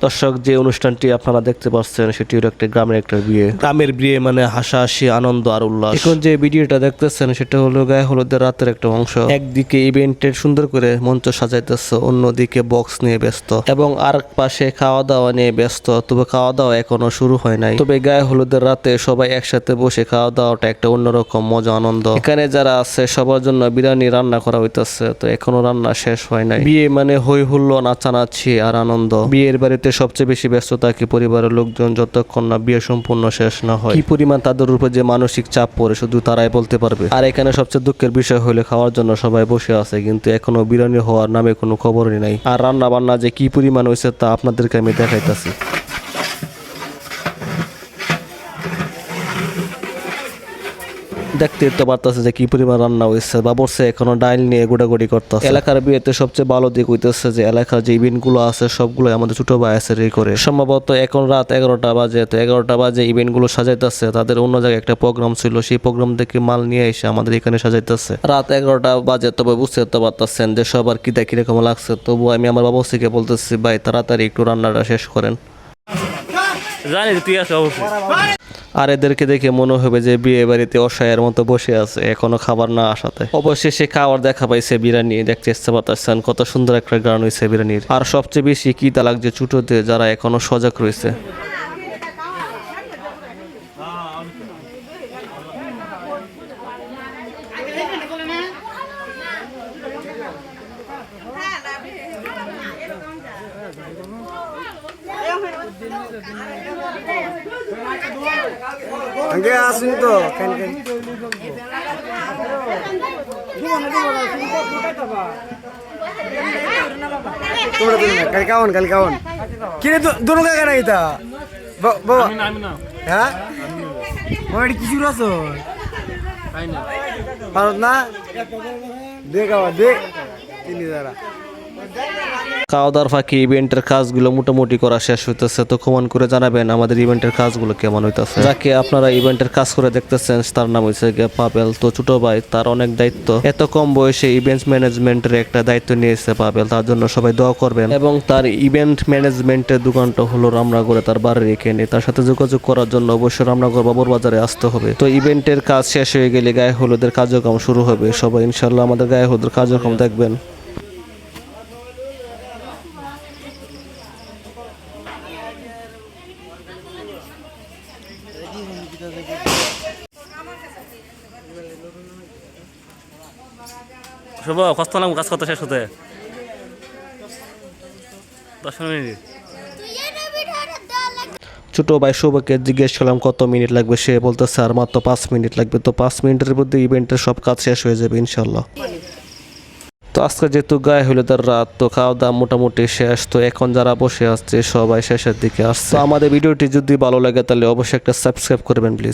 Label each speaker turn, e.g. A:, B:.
A: দর্শক, যে অনুষ্ঠানটি আপনারা দেখতে পাচ্ছেন সেটি হলো একটা গ্রামের একটা বিয়ে। গ্রামের বিয়ে মানে হাসাহাসি, আনন্দ আর উল্লাস। এখন যে ভিডিওটা দেখতেছেন সেটা হলো গায়ে হলুদের রাতের একটা অংশ। একদিকে ইভেন্টের সুন্দর করে মঞ্চ সাজাইতেছে, অন্যদিকে বক্স নিয়ে ব্যস্ত এবং আর পাশে খাওয়া দাওয়া নিয়ে ব্যস্ত। তবে খাওয়া দাওয়া এখনো শুরু হয় নাই। তবে গায়ে হলুদের রাতে সবাই একসাথে বসে খাওয়া দাওয়াটা একটা অন্যরকম মজা, আনন্দ। এখানে যারা আছে সবার জন্য বিরিয়ানি রান্না করা হইতেছে, তো এখনো রান্না শেষ হয় নাই। বিয়ে মানে হই হুল্লো, নাচানাচি আর আনন্দ। বিয়ের বাড়িতে সবচেয়ে বেশি ব্যস্ত থাকে পরিবারের লোকজন যতক্ষণ না বিয়ে সম্পূর্ণ শেষ না হয়। কি পরিমাণ তাদের উপর যে মানসিক চাপ পড়ে শুধু তারাই বলতে পারবে। আর এখানে সবচেয়ে দুঃখের বিষয় হলে খাওয়ার জন্য সবাই বসে আছে, কিন্তু এখনো বিরিয়ানি হওয়ার নামে কোনো খবরই নাই। আর রান্না বান্না যে কি পরিমাণ হয়েছে তা আপনাদেরকে আমি দেখাইতাছি। দেখতে তো পারতেছে যে কি পরিমাণ রান্না হয়েছে। বাবরছে এখনো ডাইল নিয়ে গোটাগুটি করতেছে। এলাকার বিয়েতে সবচেয়ে ভালো দিক হইতেছে যে এলাকার যে ইভেন্ট গুলো আছে সবগুলো আমাদের ছোট ভাই আছে রে করে। সম্ভবত এখন রাত 11টা বাজে, তো 11টা বাজে ইভেন্ট গুলো সাজাইতেছে। তাদের অন্য জায়গায় একটা প্রোগ্রাম ছিল, সেই প্রোগ্রাম থেকে মাল নিয়ে এসে আমাদের এখানে সাজাইতেছে। রাত 11টা বাজে, তবে বুঝতে তো পারতেছেন যে সবার কি কিরকম লাগছে। তবু আমি আমার বাবরছিকে বলতেছি, ভাই তাড়াতাড়ি একটু রান্নাটা শেষ করেন। জানি তুই আছে অবশ্যই। আর এদেরকে দেখে মনে হবে যে বিয়ে বাড়িতে অসহায়ের মতো বসে আছে এখনো খাবার না আসাতে। অবশেষে খাওয়ার দেখা পাইছে বিরিয়ানি। দেখতে ইচ্ছে পাচ্ছেন কত সুন্দর একটা গান হয়েছে বিরিয়ানির। আর সবচেয়ে বেশি কি তা লাগছে ছোটতে যারা এখনো সজাগ রয়েছে।
B: আগে আসুন তো কেন কেন কাল কাউন কিরে দুনো কাকা না এটা বাবা হ্যাঁ ওই কি শুরু আছো পারত না দেখাও দেখ তিনি দাঁড়া।
A: খাওয়া দাওয়ার ফাঁকে ইভেন্টের কাজগুলো মোটামুটি করা শেষ হইতেছে। তো কমেন্ট করে জানাবেন আমাদের ইভেন্টের কাজগুলো কেমন হইতেছে। যাকে আপনারা ইভেন্টের কাজ করে দেখতেছেন তার নাম হয়েছে পাবেল। তো ছোট ভাই, তার অনেক দায়িত্ব। এত কম বয়সে ইভেন্ট ম্যানেজমেন্টের একটা দায়িত্ব নিয়েছে পাবেল। তার জন্য সবাই দোয়া করবেন। এবং তার ইভেন্ট ম্যানেজমেন্টের দোকানটা হলো রামনগরে, তার বাড়ির এখানে। তার সাথে যোগাযোগ করার জন্য অবশ্যই রামনগর বাবুর বাজারে আসতে হবে। তো ইভেন্টের কাজ শেষ হয়ে গেলে গায়ে হলুদের কার্যক্রম শুরু হবে। সবাই ইনশাল্লাহ আমাদের গায়ে হলুদের কার্যক্রম দেখবেন। শুভ কষ্ট নাম কাজ করতে শেষ হতে 10 মিনিট। ছোট ভাই শুভকে জিজ্ঞেস করলাম কত মিনিট লাগবে, সে বলতেছে আর মাত্র 5 মিনিট লাগবে। তো 5 মিনিটের মধ্যে ইভেন্টের সব কাজ শেষ হয়ে যাবে ইনশাল্লাহ। তো আজকে যেহেতু গায়ে হলুদের রাত, তো খাওয়া দাওয়া মোটামুটি শেষ। তো এখন যারা বসে আসছে সবাই শেষের দিকে আসছে। তো আমাদের ভিডিওটি যদি ভালো লাগে তাহলে অবশ্যই একটা সাবস্ক্রাইব করবেন প্লিজ।